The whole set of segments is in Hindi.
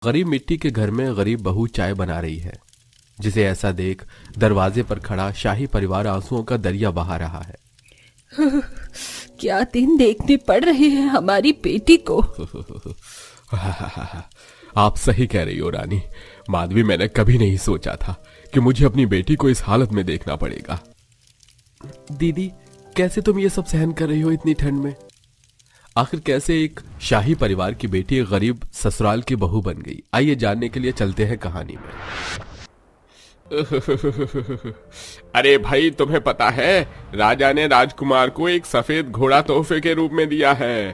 गरीब मिट्टी के घर में गरीब बहू चाय बना रही है, जिसे ऐसा देख दरवाजे पर खड़ा शाही परिवार आंसुओं का दरिया बहा रहा है। क्या दिन देखने पड़ रहे हैं हमारी बेटी को। आप सही कह रही हो रानी। माधवी, मैंने कभी नहीं सोचा था कि मुझे अपनी बेटी को इस हालत में देखना पड़ेगा। दीदी, कैसे तुम ये सब सहन कर रही हो इतनी ठंड में? आखिर कैसे एक शाही परिवार की बेटी एक गरीब ससुराल की बहू बन गई? आइए जानने के लिए चलते हैं कहानी में। अरे भाई, तुम्हें पता है राजा ने राजकुमार को एक सफेद घोड़ा तोहफे के रूप में दिया है।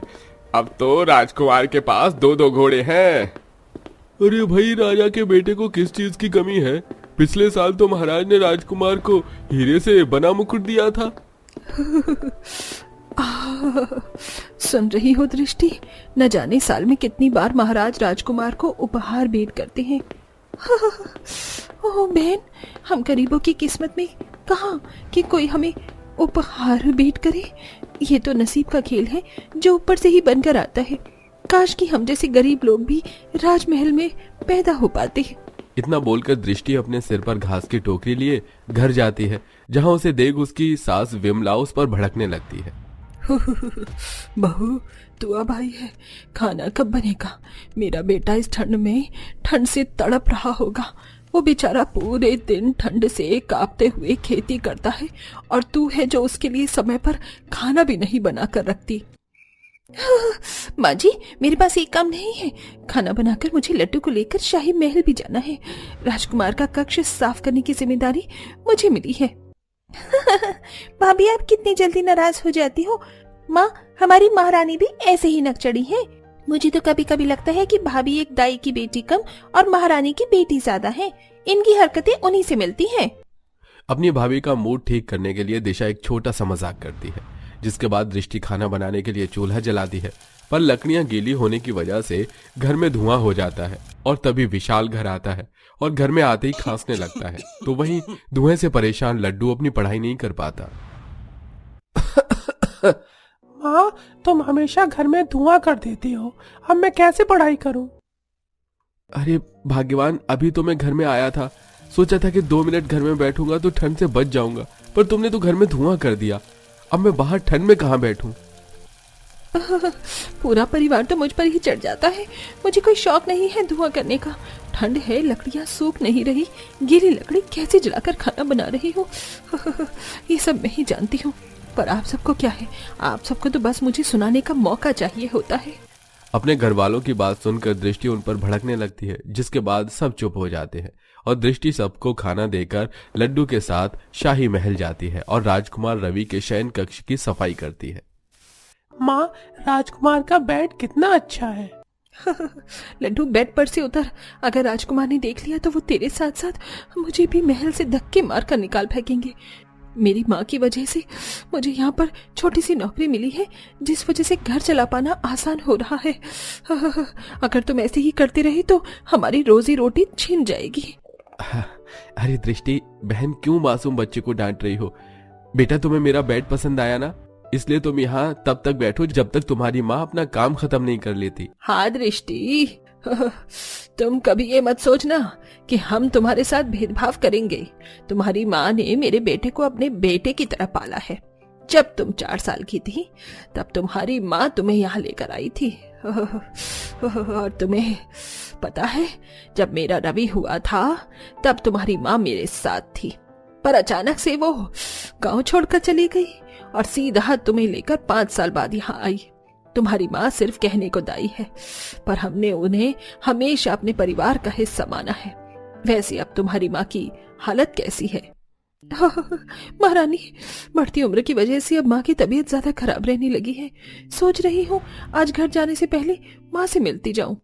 अब तो राजकुमार के पास दो दो घोड़े हैं। अरे भाई, राजा के बेटे को किस चीज की कमी है? पिछले साल तो महाराज ने राजकुमार को हीरे से बना मुकुट दिया था। सुन रही हो दृष्टि, न जाने साल में कितनी बार महाराज राजकुमार को उपहार भेंट करते हैं। ओह बहन, हम गरीबों की किस्मत में कहाँ कि कोई हमें उपहार भेंट करे। ये तो नसीब का खेल है जो ऊपर से ही बनकर आता है। काश कि हम जैसे गरीब लोग भी राजमहल में पैदा हो पाते। इतना बोलकर दृष्टि अपने सिर पर घास की टोकरी लिए घर जाती है, जहाँ उसे देख उसकी सास विमला उस पर भड़कने लगती है। बहू, तू अब आई है, खाना कब बनेगा? मेरा बेटा इस ठंड में ठंड से तड़प रहा होगा। वो बेचारा पूरे दिन ठंड से कांपते हुए खेती करता है और तू है जो उसके लिए समय पर खाना भी नहीं बना कर रखती। माँ जी, मेरे पास एक काम नहीं है। खाना बनाकर मुझे लड्डू को लेकर शाही महल भी जाना है। राजकुमार का कक्ष साफ करने की जिम्मेदारी मुझे मिली है। भाभी, आप कितनी जल्दी नाराज हो जाती हो। माँ, हमारी महारानी भी ऐसे ही नकचड़ी है। मुझे तो कभी कभी लगता है कि भाभी एक दाई की बेटी कम और महारानी की बेटी ज्यादा है। इनकी हरकतें उन्हीं से मिलती हैं। अपनी भाभी का मूड ठीक करने के लिए दिशा एक छोटा सा मजाक करती है, जिसके बाद दृष्टि खाना बनाने के लिए चूल्हा जलाती है, पर लकड़ियां गीली होने की वजह से घर में धुआं हो जाता है। और तभी विशाल घर आता है और घर में आते ही खांसने लगता है। तो वहीं धुएं से परेशान लड्डू अपनी पढ़ाई नहीं कर पाता। माँ, तुम हमेशा घर में धुआं कर देती हो, अब मैं कैसे पढ़ाई करूं? अरे भाग्यवान, अभी तो मैं घर में आया था, सोचा था कि 2 मिनट घर में बैठूंगा तो ठंड से बच जाऊंगा, पर तुमने तो घर में धुआं कर दिया। अब मैं बाहर ठंड में कहाँ बैठूं? पूरा परिवार तो मुझ पर ही चढ़ जाता है। मुझे कोई शौक नहीं है धुआं करने का। ठंड है, लकड़ियां सूख नहीं रही, गीली लकड़ी कैसे जलाकर खाना बना रही हो। ये सब मैं ही जानती हूँ, पर आप सबको क्या है? आप सबको तो बस मुझे सुनाने का मौका चाहिए होता है। अपने घर वालों की बात सुनकर दृष्टि उन पर भड़कने लगती है, जिसके बाद सब चुप हो जाते हैं और दृष्टि सबको खाना देकर लड्डू के साथ शाही महल जाती है और राजकुमार रवि के शयन कक्ष की सफाई करती है। माँ, राजकुमार का बेड कितना अच्छा है। लड्डू, बेड पर से उतर। अगर राजकुमार ने देख लिया तो वो तेरे साथ साथ मुझे भी महल से धक्के मार कर निकाल फेंकेंगे। मेरी माँ की वजह से मुझे यहाँ पर छोटी सी नौकरी मिली है, जिस वजह से घर चला पाना आसान हो रहा है। अगर तुम ऐसे ही करते रहे तो हमारी रोजी रोटी छिन जाएगी। अरे दृष्टि बहन, क्यों मासूम बच्चे को डांट रही हो? बेटा, तुम्हें मेरा बेड पसंद आया ना, इसलिए तुम यहाँ तब तक बैठो जब तक तुम्हारी माँ अपना काम खत्म नहीं कर लेती। हाँ दृष्टि, तुम कभी ये मत सोचना कि हम तुम्हारे साथ भेदभाव करेंगे। तुम्हारी माँ ने मेरे बेटे को अपने बेटे की तरह पाला है। जब तुम 4 साल की थी तब तुम्हारी माँ तुम्हें यहाँ लेकर आई थी। और तुम्हें पता है, जब मेरा रवि हुआ था तब तुम्हारी माँ मेरे साथ थी, पर अचानक से वो गांव छोड़कर चली गई और सीधा तुम्हें लेकर 5 साल बाद यहाँ आई। तुम्हारी माँ सिर्फ कहने को दाई है, पर हमने उन्हें हमेशा अपने परिवार का हिस्सा माना है। वैसे अब तुम्हारी माँ की हालत कैसी है? महारानी, बढ़ती उम्र की वजह से अब माँ की तबीयत ज्यादा खराब रहने लगी है। सोच रही हूँ आज घर जाने से पहले माँ से मिलती जाऊं।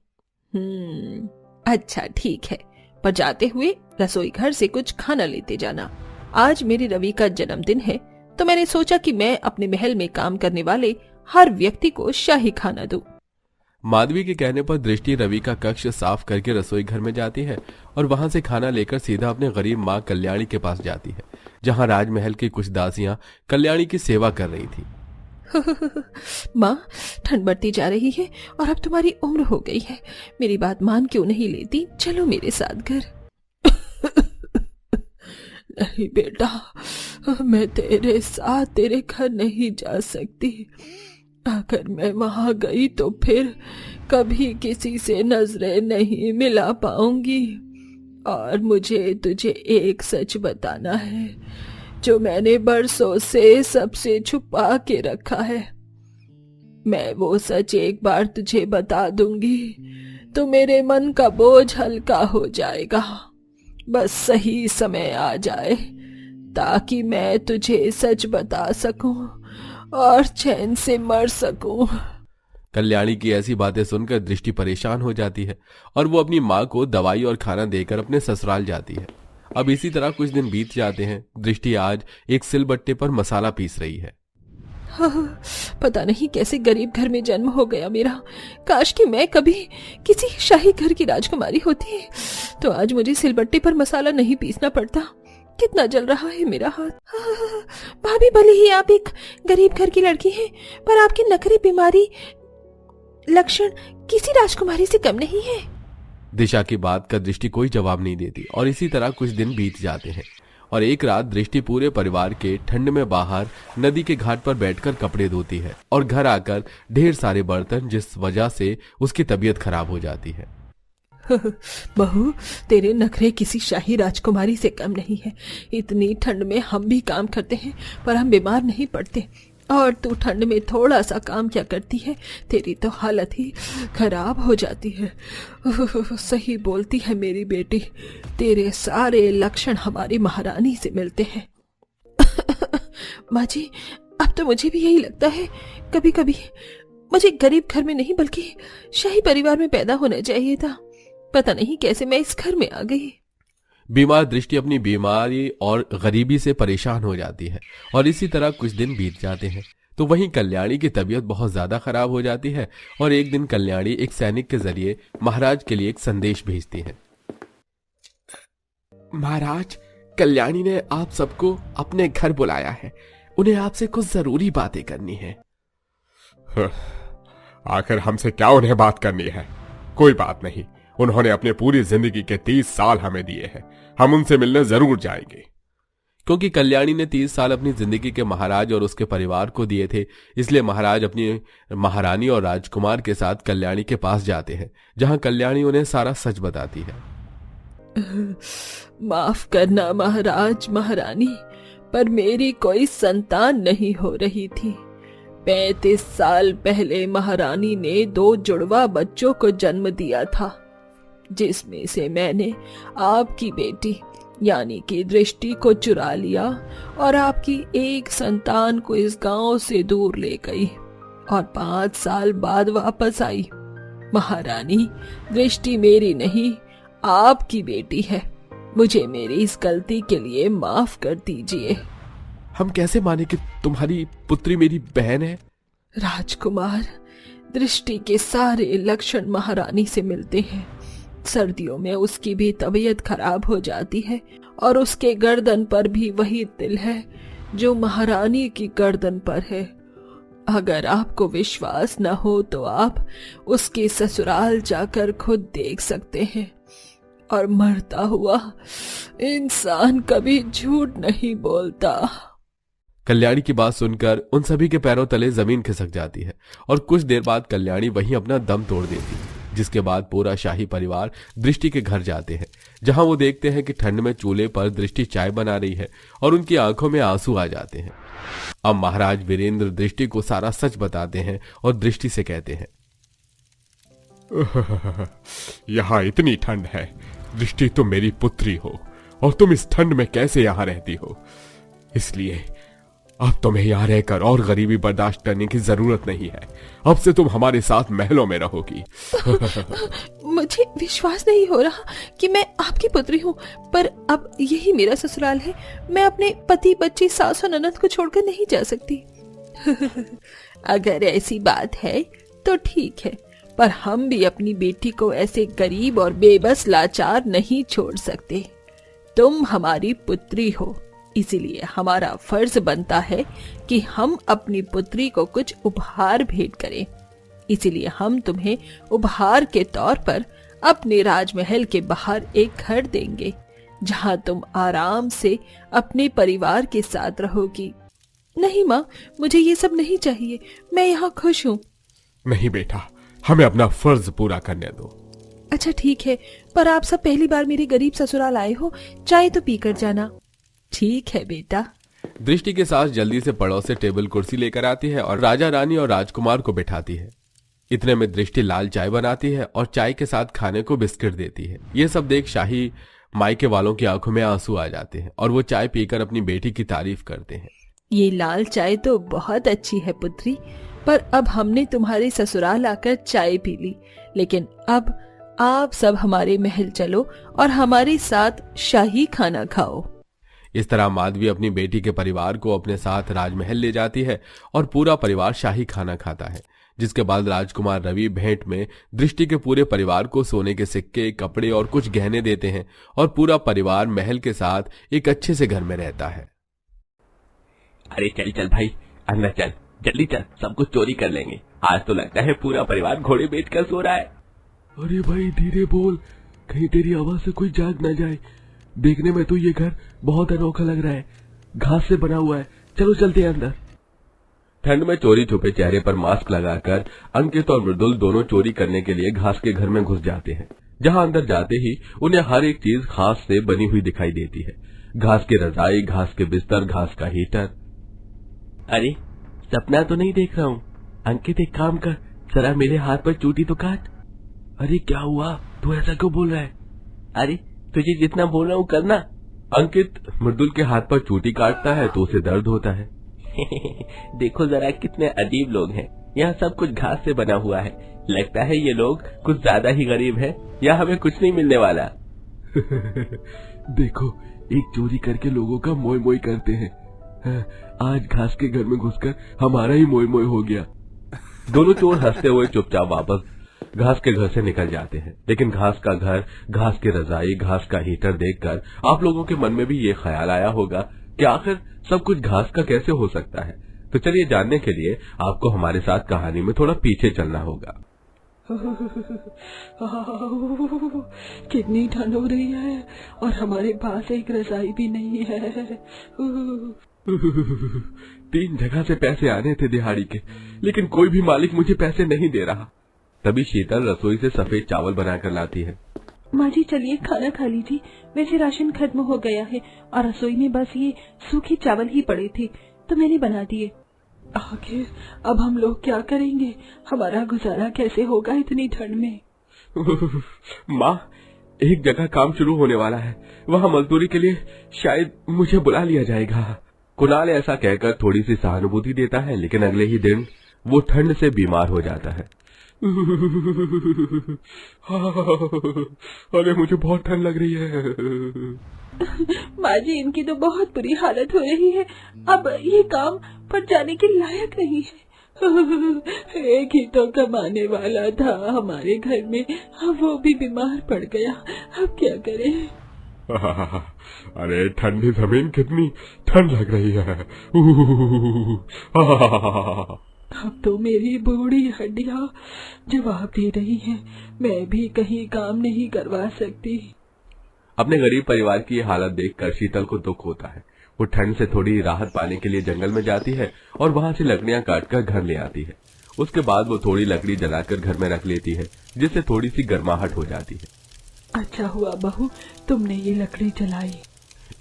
अच्छा ठीक है, पर जाते हुए रसोई घर से कुछ खाना लेते जाना। आज मेरे रवि का जन्मदिन है, तो मैंने सोचा कि मैं अपने महल में काम करने वाले हर व्यक्ति को शाही खाना दूं। माधवी के कहने पर दृष्टि रवि का कक्ष साफ करके रसोई घर में जाती है और वहां से खाना लेकर सीधा अपने गरीब माँ कल्याणी के पास जाती है, जहां राजमहल की कुछ दासियां कल्याणी की सेवा कर रही थी। माँ, ठंड बढ़ती जा रही है और अब तुम्हारी उम्र हो गई है। मेरी बात मान क्यों नहीं लेती? चलो मेरे साथ घर। नहीं बेटा, मैं तेरे साथ तेरे घर नहीं जा सकती। अगर मैं वहां गई तो फिर कभी किसी से नजरें नहीं मिला पाऊंगी। और मुझे तुझे एक सच बताना है जो मैंने बरसों से सबसे छुपा के रखा है। मैं वो सच एक बार तुझे बता दूंगी तो मेरे मन का बोझ हल्का हो जाएगा। बस सही समय आ जाए ताकि मैं तुझे सच बता सकूं और चैन से मर सकूं। कल्याणी की ऐसी बातें सुनकर दृष्टि परेशान हो जाती है और वो अपनी माँ को दवाई और खाना देकर अपने ससुराल जाती है। अब इसी तरह कुछ दिन बीत जाते हैं। दृष्टि आज एक सिलबट्टे पर मसाला पीस रही है। हाँ, पता नहीं कैसे गरीब घर में जन्म हो गया मेरा। काश कि मैं कभी किसी शाही घर की राजकुमारी होती तो आज मुझे सिलबट्टे पर मसाला नहीं पीसना पड़ता। कितना जल रहा है मेरा हाथ। भाभी, भले ही आप एक गरीब घर की लड़की हैं, पर आपकी नखरे, बीमारी, लक्षण किसी राजकुमारी से कम नहीं है। दिशा की बात का दृष्टि कोई जवाब नहीं देती और इसी तरह कुछ दिन बीत जाते हैं और एक रात दृष्टि पूरे परिवार के ठंड में बाहर नदी के घाट पर बैठकर कपड़े धोती है और घर आकर ढेर सारे बर्तन, जिस वजह से उसकी तबीयत खराब हो जाती है। बहू, तेरे नखरे किसी शाही राजकुमारी से कम नहीं है। इतनी ठंड में हम भी काम करते हैं पर हम बीमार नहीं पड़ते, और तू ठंड में थोड़ा सा काम क्या करती है? तेरी तो हालत ही खराब हो जाती है। सही बोलती है मेरी बेटी, तेरे सारे लक्षण हमारी महारानी से मिलते हैं। माँ जी, अब तो मुझे भी यही लगता है। कभी कभी मुझे गरीब घर में नहीं बल्कि शाही परिवार में पैदा होना चाहिए था। पता नहीं कैसे मैं इस घर में आ गई। बीमार दृष्टि अपनी बीमारी और गरीबी से परेशान हो जाती है और इसी तरह कुछ दिन बीत जाते हैं। तो वहीं कल्याणी की तबीयत बहुत ज्यादा खराब हो जाती है और एक दिन कल्याणी एक सैनिक के जरिए महाराज के लिए एक संदेश भेजती है। महाराज, कल्याणी ने आप सबको अपने घर बुलाया है। उन्हें आपसे कुछ जरूरी बातें करनी है। आखिर हमसे क्या उन्हें बात करनी है? कोई बात नहीं, उन्होंने अपने पूरी जिंदगी के 30 साल हमें दिए हैं। हम उनसे मिलने जरूर जाएंगे। क्योंकि कल्याणी ने 30 साल अपनी जिंदगी के महाराज और उसके परिवार को दिए थे, इसलिए महाराज अपनी महारानी और राजकुमार के साथ कल्याणी के पास जाते हैं, जहां कल्याणी उन्हें सारा सच बताती है। माफ करना महाराज, महारानी, पर मेरी कोई संतान नहीं हो रही थी। 35 साल पहले महारानी ने 2 जुड़वा बच्चों को जन्म दिया था, जिसमें से मैंने आपकी बेटी यानी कि दृष्टि को चुरा लिया और आपकी एक संतान को इस गांव से दूर ले गई और 5 साल बाद वापस आई। महारानी, दृष्टि मेरी नहीं, आपकी बेटी है। मुझे मेरी इस गलती के लिए माफ कर दीजिए। हम कैसे माने कि तुम्हारी पुत्री मेरी बहन है? राजकुमार, दृष्टि के सारे लक्षण महारानी से मिलते हैं। सर्दियों में उसकी भी तबीयत खराब हो जाती है और उसके गर्दन पर भी वही तिल है जो महारानी की गर्दन पर है। अगर आपको विश्वास न हो तो आप उसके ससुराल जाकर खुद देख सकते हैं। और मरता हुआ इंसान कभी झूठ नहीं बोलता। कल्याणी की बात सुनकर उन सभी के पैरों तले जमीन खिसक जाती है और कुछ देर बाद कल्याणी वहीं अपना दम तोड़ देती है, जिसके बाद पूरा शाही परिवार दृष्टि के घर जाते हैं, जहां वो देखते हैं कि ठंड में चूल्हे पर दृष्टि चाय बना रही है और उनकी आंखों में आंसू आ जाते हैं। अब महाराज वीरेंद्र दृष्टि को सारा सच बताते हैं और दृष्टि से कहते हैं, यहाँ इतनी ठंड है, दृष्टि तुम मेरी पुत्री हो और तुम इस ठंड में कैसे यहाँ रहती हो? इसलिए अब तुम्हें यहाँ रहकर और गरीबी बर्दाश्त करने की जरूरत नहीं है। अब से तुम हमारे साथ महलों में रहोगी। मुझे विश्वास नहीं हो रहा कि मैं आपकी पुत्री हूँ, पर अब यही मेरा ससुराल है। मैं अपने पति, बच्चे, सास और ननद को छोड़कर नहीं जा सकती। अगर ऐसी बात है तो ठीक है, पर हम भी अपनी बेटी को ऐसे गरीब और बेबस लाचार नहीं छोड़ सकते। तुम हमारी पुत्री हो इसीलिए हमारा फर्ज बनता है कि हम अपनी पुत्री को कुछ उपहार भेंट करें। इसीलिए हम तुम्हें उपहार के तौर पर अपने राजमहल के बाहर एक घर देंगे, जहां तुम आराम से अपने परिवार के साथ रहोगी। नहीं माँ, मुझे ये सब नहीं चाहिए, मैं यहाँ खुश हूँ। नहीं बेटा, हमें अपना फर्ज पूरा करने दो। अच्छा ठीक है, पर आप सब पहली बार मेरे गरीब ससुराल आए हो, चाय तो पीकर जाना। ठीक है बेटा। दृष्टि के सास जल्दी से पड़ोस से टेबल कुर्सी लेकर आती है और राजा रानी और राजकुमार को बिठाती है। इतने में दृष्टि लाल चाय बनाती है और चाय के साथ खाने को बिस्किट देती है। ये सब देख शाही मायके वालों की आंखों में आंसू आ जाते हैं और वो चाय पीकर अपनी बेटी की तारीफ करते हैं। ये लाल चाय तो बहुत अच्छी है पुत्री, पर अब हमने तुम्हारे ससुराल आकर चाय पी ली, लेकिन अब आप सब हमारे महल चलो और हमारे साथ शाही खाना खाओ। इस तरह माधवी अपनी बेटी के परिवार को अपने साथ राजमहल ले जाती है और पूरा परिवार शाही खाना खाता है, जिसके बाद राजकुमार रवि भेंट में दृष्टि के पूरे परिवार को सोने के सिक्के, कपड़े और कुछ गहने देते हैं और पूरा परिवार महल के साथ एक अच्छे से घर में रहता है। अरे चल चल भाई, अंदर चल, जल्दी चल, सब कुछ चोरी कर लेंगे। आज तो लगता है पूरा परिवार घोड़े बेचकर सो रहा है। अरे भाई धीरे बोल, कहीं तेरी आवाज से कोई जाग ना जाए। देखने में तो ये घर बहुत अनोखा लग रहा है, घास से बना हुआ है। चलो चलते हैं अंदर। ठंड में चोरी छुपे चेहरे पर मास्क लगाकर अंकित और मृदुल दोनों चोरी करने के लिए घास के घर में घुस जाते हैं, जहां अंदर जाते ही उन्हें हर एक चीज घास से बनी हुई दिखाई देती है। घास की रजाई, घास के बिस्तर, घास का हीटर। अरे सपना तो नहीं देख रहा हूँ। अंकित एक काम कर, जरा मेरे हाथ पर चोटी तो काट। अरे क्या हुआ, तू ऐसा क्यों बोल रहा है? अरे तुझे जितना बोल रहा हूँ करना। अंकित मृदुल के हाथ पर चोटी काटता है तो उसे दर्द होता है। देखो जरा कितने अजीब लोग हैं, यहाँ सब कुछ घास से बना हुआ है। लगता है ये लोग कुछ ज्यादा ही गरीब हैं, या हमें कुछ नहीं मिलने वाला। देखो, एक चोरी करके लोगों का मोय मोय करते हैं। आज घास के घर में घुसकर हमारा ही मोय मोय हो गया। दोनों चोर हंसते हुए चुपचाप वापस घास के घर से निकल जाते हैं, लेकिन घास का घर, घास की रजाई, घास का हीटर देखकर आप लोगों के मन में भी ये ख्याल आया होगा कि आखिर सब कुछ घास का कैसे हो सकता है। तो चलिए जानने के लिए आपको हमारे साथ कहानी में थोड़ा पीछे चलना होगा। कितनी ठंड हो रही है और हमारे पास एक रजाई भी नहीं है। 3 जगह से पैसे आने थे दिहाड़ी के, लेकिन कोई भी मालिक मुझे पैसे नहीं दे रहा। तभी शीतल रसोई से सफेद चावल बनाकर लाती है। माँ जी चलिए खाना खा लीजिए, वैसे राशन खत्म हो गया है और रसोई में बस ये सूखे चावल ही पड़े थे तो मैंने बना दिए। आखिर अब हम लोग क्या करेंगे, हमारा गुजारा कैसे होगा इतनी ठंड में। माँ, एक जगह काम शुरू होने वाला है, वहाँ मजदूरी के लिए शायद मुझे बुला लिया जाएगा। कुणाल ऐसा कहकर थोड़ी सी सहानुभूति देता है, लेकिन अगले ही दिन वो ठंड से बीमार हो जाता है। अरे मुझे बहुत ठंड लग रही है। माँ जी इनकी तो बहुत बुरी हालत हो रही है, अब ये काम पर जाने के लायक नहीं है। एक ही तो कमाने वाला था हमारे घर में, अब वो भी बीमार पड़ गया, अब क्या करें। अरे ठंडी जमीन कितनी ठंड लग रही है। अब तो मेरी बूढ़ी हड्डियां जवाब दे रही हैं, मैं भी कहीं काम नहीं करवा सकती। अपने गरीब परिवार की ये हालत देखकर शीतल को दुख होता है। वो ठंड से थोड़ी राहत पाने के लिए जंगल में जाती है और वहाँ से लकड़ियाँ काटकर घर ले आती है। उसके बाद वो थोड़ी लकड़ी जलाकर घर में रख लेती है, जिससे थोड़ी सी गर्माहट हो जाती है। अच्छा हुआ बहू तुमने ये लकड़ी जलाई।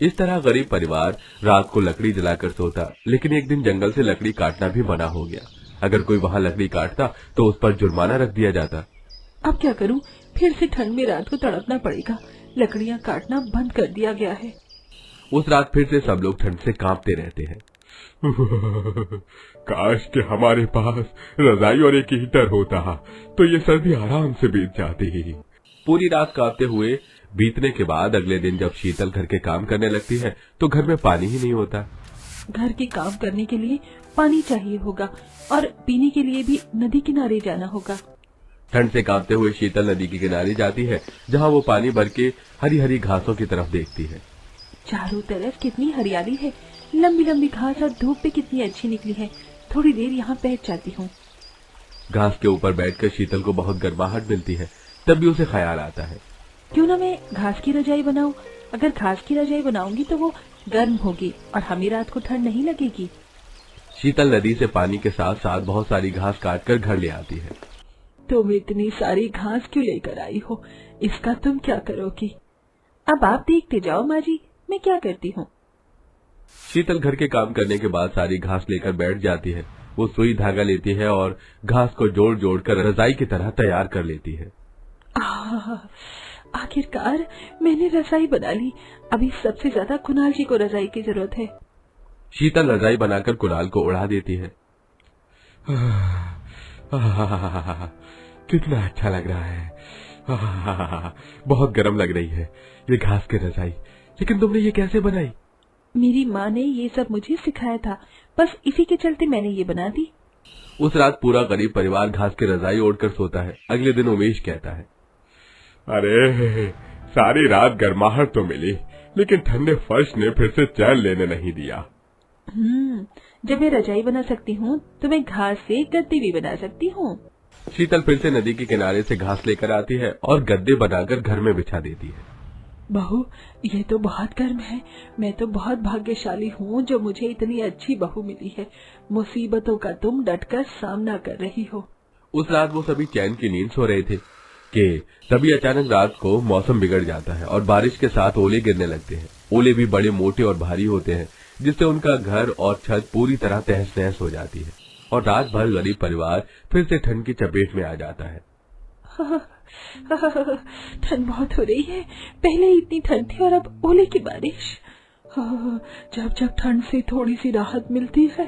इस तरह गरीब परिवार रात को लकड़ी जलाकर सोता, लेकिन एक दिन जंगल से लकड़ी काटना भी मना हो गया। अगर कोई वहाँ लकड़ी काटता तो उस पर जुर्माना रख दिया जाता। अब क्या करूं, फिर से ठंड में रात को तड़पना पड़ेगा, लकड़ियां काटना बंद कर दिया गया है। उस रात फिर से सब लोग ठंड से कांपते रहते हैं। काश कि हमारे पास रजाई और एक हीटर होता तो ये सर्दी आराम से बीत जाती। पूरी रात कांपते हुए बीतने के बाद अगले दिन जब शीतल घर के काम करने लगती है तो घर में पानी ही नहीं होता। घर के काम करने के लिए पानी चाहिए होगा और पीने के लिए भी नदी किनारे जाना होगा। ठंड से कांपते हुए शीतल नदी के किनारे जाती है, जहाँ वो पानी भर के हरी हरी घासों की तरफ देखती है। चारों तरफ कितनी हरियाली है, लंबी लंबी घास और धूप भी कितनी अच्छी निकली है। थोड़ी देर यहाँ बैठ जाती हूँ। घास के ऊपर बैठकर शीतल को बहुत गर्माहट मिलती है। तब भी उसे ख्याल आता है, क्यों ना मैं घास की रजाई बनाऊं। अगर घास की रजाई बनाऊंगी तो वो गर्म होगी और हमें रात को ठंड नहीं लगेगी। शीतल नदी से पानी के साथ साथ बहुत सारी घास काटकर घर ले आती है। तुम इतनी सारी घास क्यों लेकर आई हो, इसका तुम क्या करोगी? अब आप देखते जाओ माँ जी, मैं क्या करती हूँ। शीतल घर के काम करने के बाद सारी घास लेकर बैठ जाती है। वो सुई धागा लेती है और घास को जोड़ जोड़ कर रजाई की तरह तैयार कर लेती है। आखिरकार मैंने रजाई बना ली। अभी सबसे ज्यादा कुणाल जी को रजाई की जरूरत है। शीतल रजाई बनाकर कुणाल को उड़ा देती है। कितना अच्छा लग रहा है। बहुत गर्म लग रही है ये घास की रजाई। लेकिन तुमने ये कैसे बनाई? मेरी माँ ने ये सब मुझे सिखाया था, बस इसी के चलते मैंने ये बना दी। उस रात पूरा गरीब परिवार घास की रजाई ओढ़कर सोता है। अगले दिन उमेश कहता है, अरे सारी रात गर्माहट तो मिली, लेकिन ठंडे फर्श ने फिर से चैन लेने नहीं दिया। जब मैं रजाई बना सकती हूँ तो मैं घास से गद्दे भी बना सकती हूँ। शीतल फिर से नदी के किनारे से घास लेकर आती है और गद्दे बनाकर घर में बिछा देती है। बहू, ये तो बहुत गर्म है। मैं तो बहुत भाग्यशाली हूँ जो मुझे इतनी अच्छी बहू मिली है। मुसीबतों का तुम डटकर सामना कर रही हो। उस रात वो सभी चैन की नींद सो रहे थे कि तभी अचानक रात को मौसम बिगड़ जाता है और बारिश के साथ ओले गिरने लगते हैं। ओले भी बड़े मोटे और भारी होते हैं, जिससे उनका घर और छत पूरी तरह तहस नहस हो जाती है और रात भर गरीब परिवार फिर से ठंड की चपेट में आ जाता है। ठंड बहुत हो रही है। पहले इतनी ठंड थी और अब ओले की बारिश। जब जब ठंड से थोड़ी सी राहत मिलती है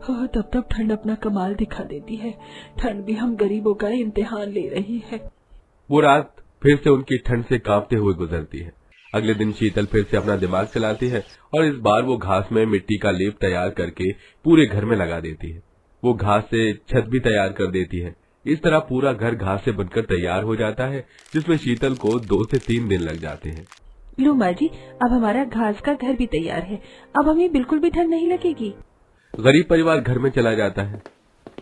तब तब ठंड अपना कमाल दिखा देती है। ठंड भी हम गरीबों का इम्तिहान ले रही है। वो रात फिर से उनकी ठंड से कांपते हुए गुजरती है। अगले दिन शीतल फिर से अपना दिमाग चलाती है और इस बार वो घास में मिट्टी का लेप तैयार करके पूरे घर में लगा देती है। वो घास से छत भी तैयार कर देती है। इस तरह पूरा घर घास से बनकर तैयार हो जाता है, जिसमें शीतल को 2 से 3 दिन लग जाते हैं। लो माँ जी, अब हमारा घास का घर भी तैयार है। अब हमें बिल्कुल भी ठंड नहीं लगेगी। गरीब परिवार घर में चला जाता है,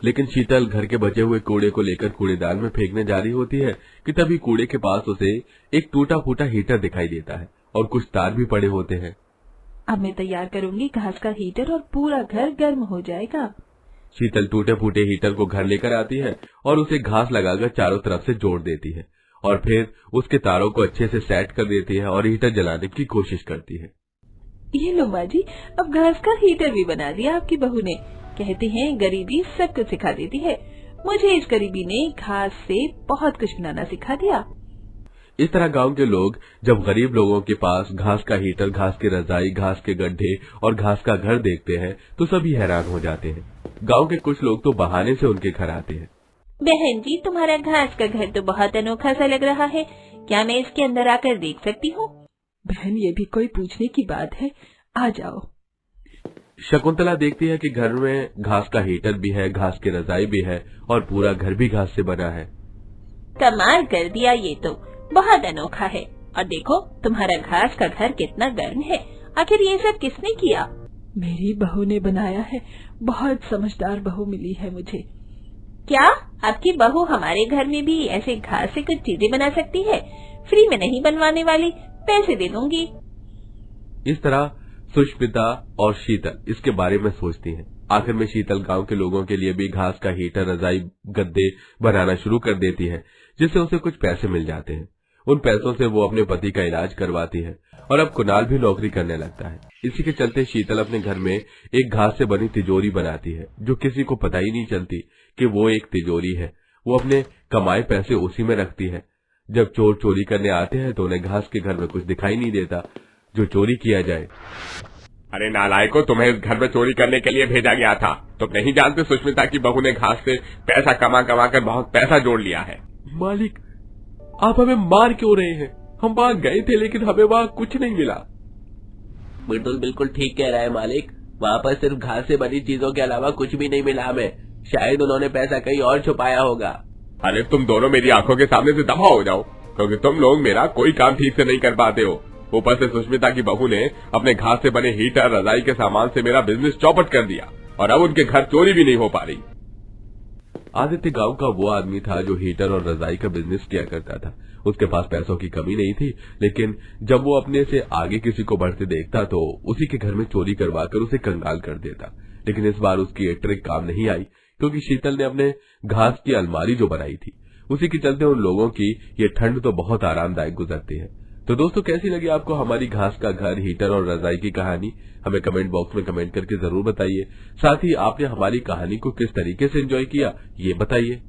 लेकिन शीतल घर के बचे हुए कूड़े को लेकर कूड़ेदान में फेंकने जा रही होती है कि तभी कूड़े के पास उसे एक टूटा फूटा हीटर दिखाई देता है और कुछ तार भी पड़े होते हैं। अब मैं तैयार करूंगी घास का हीटर और पूरा घर गर्म हो जाएगा। शीतल टूटे फूटे हीटर को घर लेकर आती है और उसे घास लगाकर चारों तरफ से जोड़ देती है और फिर उसके तारों को अच्छे से सेट कर देती है और हीटर जलाने की कोशिश करती है। ये लो माँ जी, अब घास का हीटर भी बना दिया आपकी बहू ने। कहते हैं गरीबी सब कुछ सिखा देती है। मुझे इस गरीबी ने घास से बहुत कुछ बनाना सिखा दिया। इस तरह गांव के लोग जब गरीब लोगों के पास घास का हीटर, घास की रजाई, घास के गड्ढे और घास का घर देखते हैं तो सभी हैरान हो जाते हैं। गांव के कुछ लोग तो बहाने से उनके घर आते हैं। बहन जी, तुम्हारा घास का घर तो बहुत अनोखा सा लग रहा है। क्या मैं इसके अंदर आकर देख सकती हूँ? बहन, ये भी कोई पूछने की बात है? आ जाओ। शकुंतला देखती है कि घर में घास का हीटर भी है, घास की रजाई भी है और पूरा घर भी घास से बना है। कमाल कर दिया, ये तो बहुत अनोखा है। और देखो तुम्हारा घास का घर कितना गर्म है। आखिर ये सब किसने किया? मेरी बहू ने बनाया है। बहुत समझदार बहू मिली है मुझे। क्या आपकी बहू हमारे घर में भी ऐसे घास से कुछ चीजें बना सकती है? फ्री में नहीं बनवाने वाली, पैसे दे दूंगी। इस तरह सुष्मिता और शीतल इसके बारे में सोचती हैं। आखिर में शीतल गांव के लोगों के लिए भी घास का हीटर, रजाई, गद्दे बनाना शुरू कर देती है, जिससे उसे कुछ पैसे मिल जाते हैं। उन पैसों से वो अपने पति का इलाज करवाती है और अब कुणाल भी नौकरी करने लगता है। इसी के चलते शीतल अपने घर में एक घास से बनी तिजोरी बनाती है, जो किसी को पता ही नहीं चलती कि वो एक तिजोरी है। वो अपने कमाए पैसे उसी में रखती है। जब चोर चोरी करने आते हैं तो उन्हें घास के घर में कुछ दिखाई नहीं देता जो चोरी किया जाए। अरे नालायकों, तुम्हें इस घर में चोरी करने के लिए भेजा गया था। तुम नहीं जानते सुष्मिता की बहू ने घास से पैसा कमा कमा कर बहुत पैसा जोड़ लिया है। मालिक, आप हमें मार क्यों रहे हैं? हम वहाँ गए थे लेकिन हमें वहाँ कुछ नहीं मिला। बिल्कुल बिल्कुल ठीक कह रहा है मालिक। वहाँ पर सिर्फ घास से बनी चीजों के अलावा कुछ भी नहीं मिला हमें। शायद उन्होंने पैसा कहीं और छुपाया होगा। अरे तुम दोनों मेरी आंखों के सामने से दफा हो जाओ, क्योंकि तुम लोग मेरा कोई काम ठीक से नहीं कर पाते हो। ऊपर से सुष्मिता की बहू ने अपने घास से बने हीटर रजाई के सामान से मेरा बिजनेस चौपट कर दिया और अब उनके घर चोरी भी नहीं हो पा रही। आदित्य गांव का वो आदमी था जो हीटर और रजाई का बिजनेस किया करता था। उसके पास पैसों की कमी नहीं थी, लेकिन जब वो अपने से आगे किसी को बढ़ते देखता तो उसी के घर में चोरी करवाकर उसे कंगाल कर देता। लेकिन इस बार उसकी एक ट्रिक काम नहीं आई, क्योंकि शीतल ने अपने घास की अलमारी जो बनाई थी उसी के चलते उन लोगों की ये ठंड तो बहुत आरामदायक गुजरती है। तो दोस्तों, कैसी लगी आपको हमारी घास का घर, हीटर और रजाई की कहानी? हमें कमेंट बॉक्स में कमेंट करके जरूर बताइए। साथ ही आपने हमारी कहानी को किस तरीके से एंजॉय किया ये बताइए।